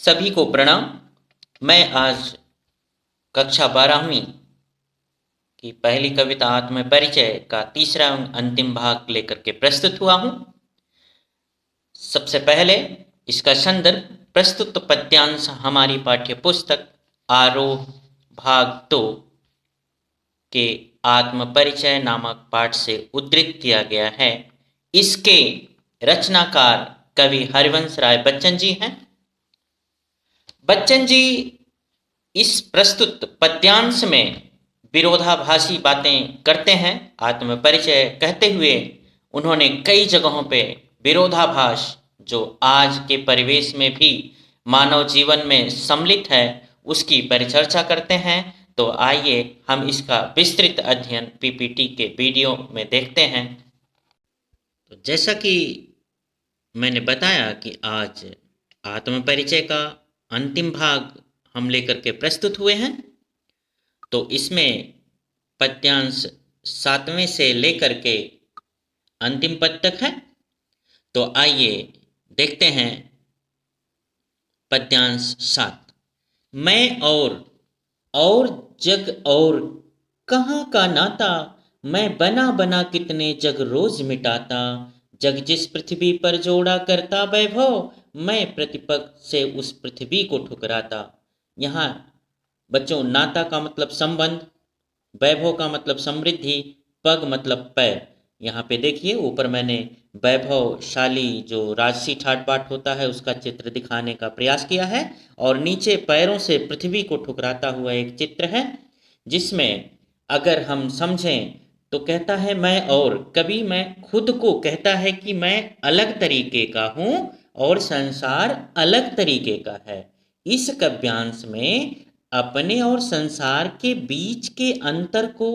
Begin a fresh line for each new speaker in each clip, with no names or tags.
सभी को प्रणाम। मैं आज कक्षा 12वीं की पहली कविता आत्म परिचय का तीसरा एवं अंतिम भाग लेकर के प्रस्तुत हुआ हूँ। सबसे पहले इसका संदर्भ प्रस्तुत पद्यांश हमारी पाठ्य पुस्तक आरोह भाग 2 के आत्म परिचय नामक पाठ से उद्धृत किया गया है। इसके रचनाकार कवि हरिवंश राय बच्चन जी हैं। बच्चन जी इस प्रस्तुत पद्यांश में विरोधाभासी बातें करते हैं। आत्म परिचय कहते हुए उन्होंने कई जगहों पे विरोधाभास जो आज के परिवेश में भी मानव जीवन में सम्मिलित है उसकी परिचर्चा करते हैं। तो आइए हम इसका विस्तृत अध्ययन पीपीटी के वीडियो में देखते हैं। तो जैसा कि मैंने बताया कि आज आत्म परिचय का अंतिम भाग हम लेकर के प्रस्तुत हुए हैं। तो इसमें पद्यांश 7वें से लेकर के अंतिम पद तक है। तो आइए देखते हैं पद्यांश 7। मैं और जग और कहाँ का नाता, मैं बना बना कितने जग रोज मिटाता। जग जिस पृथ्वी पर जोड़ा करता वैभव, मैं प्रतिपक्ष से उस पृथ्वी को ठुकराता। यहाँ बच्चों नाता का मतलब संबंध, वैभव का मतलब समृद्धि, पग मतलब पैर। यहाँ पे देखिए ऊपर मैंने वैभवशाली जो राजसी ठाट बाट होता है उसका चित्र दिखाने का प्रयास किया है और नीचे पैरों से पृथ्वी को ठुकराता हुआ एक चित्र है जिसमें अगर हम समझें तो कहता है मैं और कभी मैं खुद को कहता है कि मैं अलग तरीके का हूँ और संसार अलग तरीके का है। इस काव्यांश में अपने और संसार के बीच के अंतर को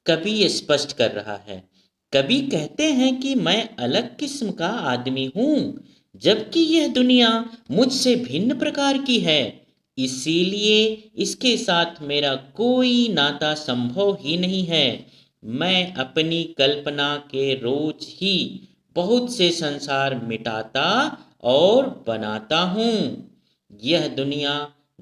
कवि स्पष्ट कर रहा है। कवि कहते हैं कि मैं अलग किस्म का आदमी हूं जबकि यह दुनिया मुझसे भिन्न प्रकार की है, इसीलिए इसके साथ मेरा कोई नाता संभव ही नहीं है। मैं अपनी कल्पना के रोज ही बहुत से संसार मिटाता और बनाता हूँ। यह दुनिया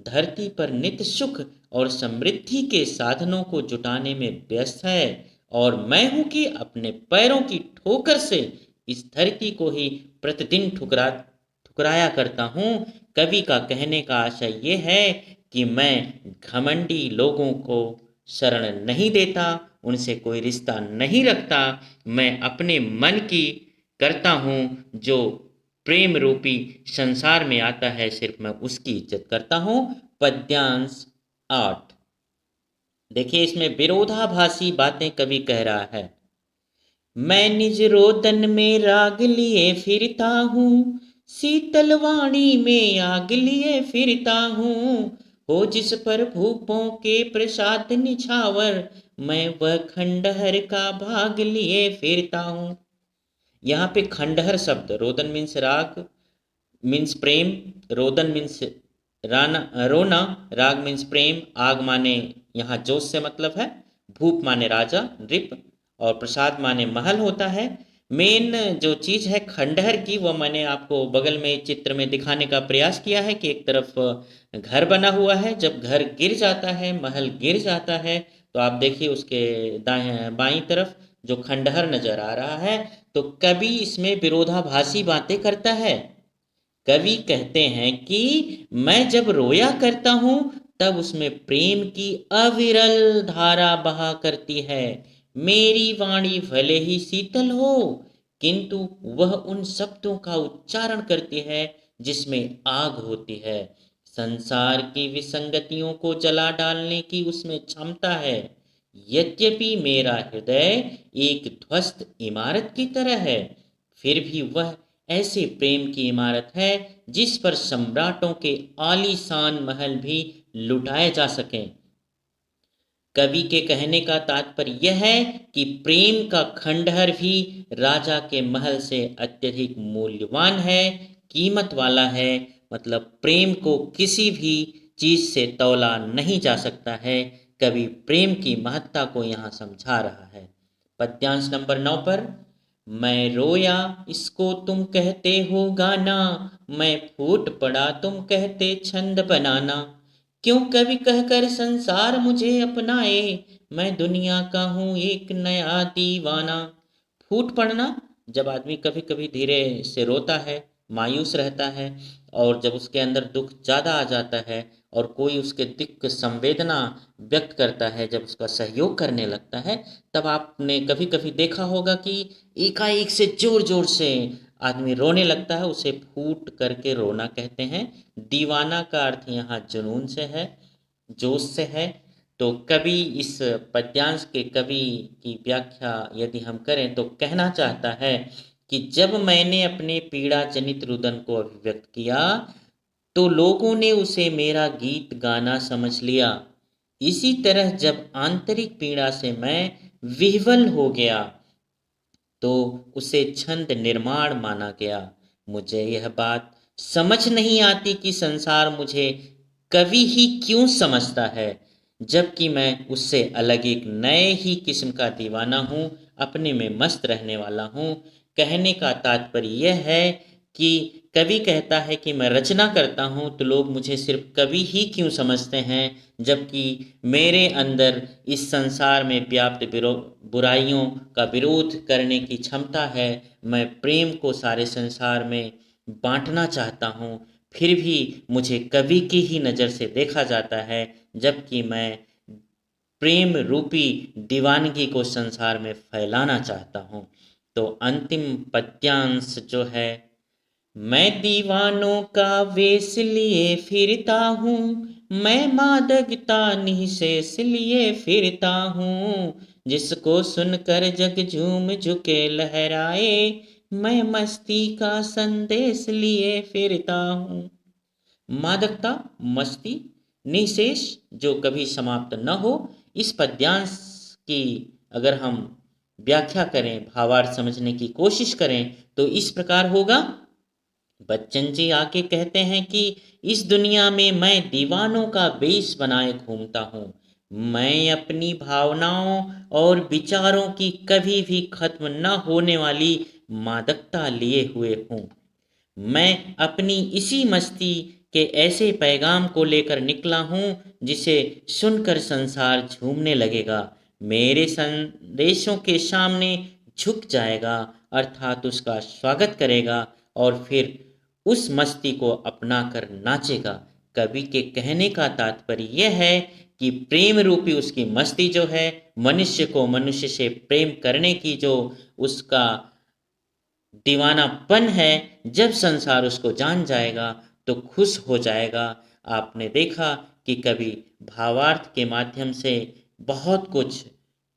धरती पर नित्य सुख और समृद्धि के साधनों को जुटाने में व्यस्त है और मैं हूं कि अपने पैरों की ठोकर से इस धरती को ही प्रतिदिन ठुकराया करता हूँ। कवि का कहने का आशय ये है कि मैं घमंडी लोगों को शरण नहीं देता, उनसे कोई रिश्ता नहीं रखता। मैं अपने मन की करता हूँ, जो प्रेम रूपी संसार में आता है सिर्फ मैं उसकी इज्जत करता हूँ। पद्यांश 8। देखिए इसमें विरोधाभासी बातें कवि कह रहा है। मैं निज रोदन में राग लिए फिरता हूँ, शीतल वाणी में आग लिए फिरता हूँ। हो जिस पर भूपों के प्रसाद निछावर, मैं वह खंडहर का भाग लिए फिरता हूँ। यहाँ पे खंडहर शब्द, रोदन मीन्स राग मीन्स प्रेम, रोदन मीन्स रोना, राग मीन्स प्रेम, आग माने यहाँ जोश से मतलब है, भूप माने राजा नृप और प्रसाद माने महल होता है। मेन जो चीज़ है खंडहर की वो मैंने आपको बगल में चित्र में दिखाने का प्रयास किया है कि एक तरफ घर बना हुआ है, जब घर गिर जाता है महल गिर जाता है तो आप देखिए उसके दाएं बाईं तरफ जो खंडहर नजर आ रहा है। तो कवि इसमें विरोधाभासी बातें करता है। कवि कहते हैं कि मैं जब रोया करता हूं तब उसमें प्रेम की अविरल धारा बहा करती है। मेरी वाणी भले ही शीतल हो किंतु वह उन शब्दों का उच्चारण करती है जिसमें आग होती है। संसार की विसंगतियों को जला डालने की उसमें क्षमता है। यद्यपि मेरा हृदय एक ध्वस्त इमारत की तरह है, फिर भी वह ऐसे प्रेम की इमारत है जिस पर सम्राटों के आलीशान महल भी लुटाए जा सकें। कवि के कहने का तात्पर्य यह है कि प्रेम का खंडहर भी राजा के महल से अत्यधिक मूल्यवान है, कीमत वाला है। मतलब प्रेम को किसी भी चीज से तौला नहीं जा सकता है। कवि प्रेम की महत्ता को यहाँ समझा रहा है। पद्यांश नंबर 9 पर मैं रोया इसको तुम कहते हो गाना, मैं फूट पड़ा तुम कहते छंद बनाना। क्यों कवि कहकर संसार मुझे अपनाए, मैं दुनिया का हूँ एक नया दीवाना। फूट पड़ना, जब आदमी कभी कभी धीरे से रोता है, मायूस रहता है, और जब उसके अंदर दुख ज़्यादा आ जाता है और कोई उसके दुख संवेदना व्यक्त करता है, जब उसका सहयोग करने लगता है, तब आपने कभी कभी देखा होगा कि एकाएक से जोर जोर से आदमी रोने लगता है, उसे फूट करके रोना कहते हैं। दीवाना का अर्थ यहाँ जुनून से है, जोश से है। तो कवि इस पद्यांश के कवि की व्याख्या यदि हम करें तो कहना चाहता है कि जब मैंने अपने पीड़ा जनित रुदन को अभिव्यक्त किया तो लोगों ने उसे मेरा गीत गाना समझ लिया। इसी तरह जब आंतरिक पीड़ा से मैं विह्वल हो गया तो उसे छंद निर्माण माना गया। मुझे यह बात समझ नहीं आती कि संसार मुझे कवि ही क्यों समझता है, जबकि मैं उससे अलग एक नए ही किस्म का दीवाना हूँ, अपने में मस्त रहने वाला हूँ। कहने का तात्पर्य यह है कि कवि कहता है कि मैं रचना करता हूँ तो लोग मुझे सिर्फ कवि ही क्यों समझते हैं, जबकि मेरे अंदर इस संसार में व्याप्त बुराइयों का विरोध करने की क्षमता है। मैं प्रेम को सारे संसार में बांटना चाहता हूँ, फिर भी मुझे कवि की ही नज़र से देखा जाता है, जबकि मैं प्रेम रूपी दीवानगी को संसार में फैलाना चाहता हूँ। तो अंतिम पद्यांश जो है, मैं दीवानों का वेश लिए फिरता हूँ, मैं मादकता निःशेष लिए फिरता हूँ, जिसको सुनकर जग झूम झुके लहराए, मैं मस्ती का संदेश लिए फिरता हूँ। मादकता, मस्ती, निःशेष, जो कभी समाप्त न हो। इस पद्यांश की अगर हम व्याख्या करें, भावार्थ समझने की कोशिश करें तो इस प्रकार होगा। बच्चन जी आके कहते हैं कि इस दुनिया में मैं दीवानों का वेश बनाए घूमता हूँ, मैं अपनी भावनाओं और विचारों की कभी भी खत्म न होने वाली मादकता लिए हुए हूँ। मैं अपनी इसी मस्ती के ऐसे पैगाम को लेकर निकला हूँ जिसे सुनकर संसार झूमने लगेगा, मेरे संदेशों के सामने झुक जाएगा, अर्थात उसका स्वागत करेगा और फिर उस मस्ती को अपना कर नाचेगा। कवि के कहने का तात्पर्य यह है कि प्रेम रूपी उसकी मस्ती जो है, मनुष्य को मनुष्य से प्रेम करने की जो उसका दीवानापन है, जब संसार उसको जान जाएगा तो खुश हो जाएगा। आपने देखा कि कवि भावार्थ के माध्यम से बहुत कुछ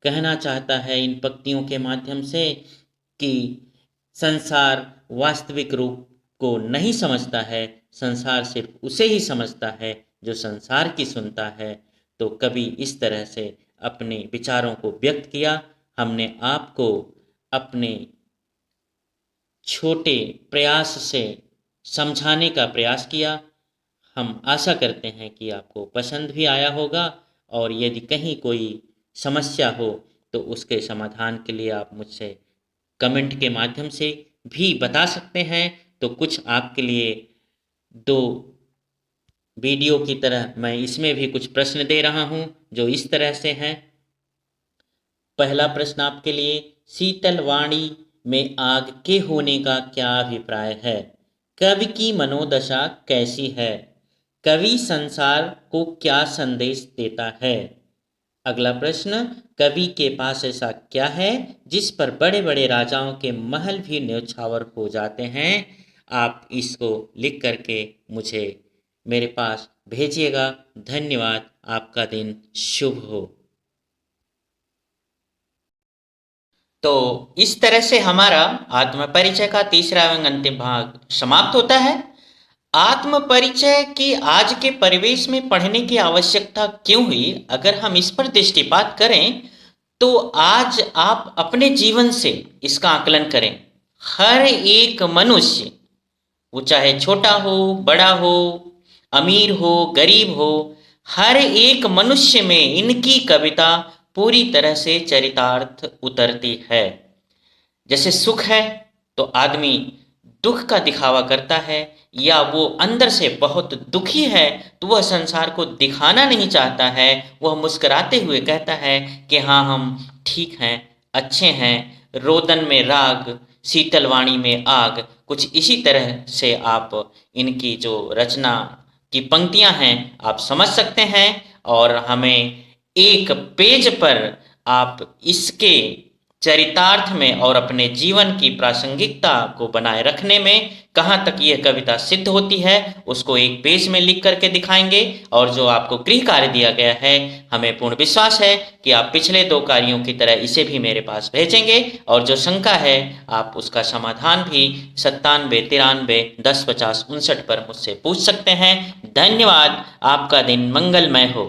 कहना चाहता है इन पंक्तियों के माध्यम से कि संसार वास्तविक रूप को नहीं समझता है, संसार सिर्फ उसे ही समझता है जो संसार की सुनता है। तो कवि इस तरह से अपने विचारों को व्यक्त किया। हमने आपको अपने छोटे प्रयास से समझाने का प्रयास किया। हम आशा करते हैं कि आपको पसंद भी आया होगा, और यदि कहीं कोई समस्या हो तो उसके समाधान के लिए आप मुझसे कमेंट के माध्यम से भी बता सकते हैं। तो कुछ आपके लिए दो वीडियो की तरह मैं इसमें भी कुछ प्रश्न दे रहा हूं जो इस तरह से हैं। पहला प्रश्न आपके लिए, शीतल वाणी में आग के होने का क्या अभिप्राय है? कवि की मनोदशा कैसी है? कवि संसार को क्या संदेश देता है? अगला प्रश्न, कवि के पास ऐसा क्या है जिस पर बड़े बड़े राजाओं के महल भी न्यौछावर हो जाते हैं? आप इसको लिख करके मुझे मेरे पास भेजिएगा। धन्यवाद। आपका दिन शुभ हो। तो इस तरह से हमारा आत्म परिचय का तीसरा एवं अंतिम भाग समाप्त होता है। आत्म परिचय की आज के परिवेश में पढ़ने की आवश्यकता क्यों हुई, अगर हम इस पर दृष्टिपात करें तो आज आप अपने जीवन से इसका आकलन करें। हर एक मनुष्य, वो चाहे छोटा हो, बड़ा हो, अमीर हो, गरीब हो, हर एक मनुष्य में इनकी कविता पूरी तरह से चरितार्थ उतरती है। जैसे सुख है तो आदमी दुख का दिखावा करता है, या वो अंदर से बहुत दुखी है तो वह संसार को दिखाना नहीं चाहता है, वह मुस्कुराते हुए कहता है कि हाँ हम ठीक हैं, अच्छे हैं। रोदन में राग, शीतल वाणी में आग, कुछ इसी तरह से आप इनकी जो रचना की पंक्तियां हैं आप समझ सकते हैं। और हमें एक पेज पर आप इसके चरितार्थ में और अपने जीवन की प्रासंगिकता को बनाए रखने में कहाँ तक यह कविता सिद्ध होती है उसको एक पेज में लिख करके दिखाएंगे। और जो आपको गृह कार्य दिया गया है, हमें पूर्ण विश्वास है कि आप पिछले 2 कार्यों की तरह इसे भी मेरे पास भेजेंगे, और जो शंका है आप उसका समाधान भी 97 93 10 50 59 पर मुझसे पूछ सकते हैं। धन्यवाद। आपका दिन मंगलमय हो।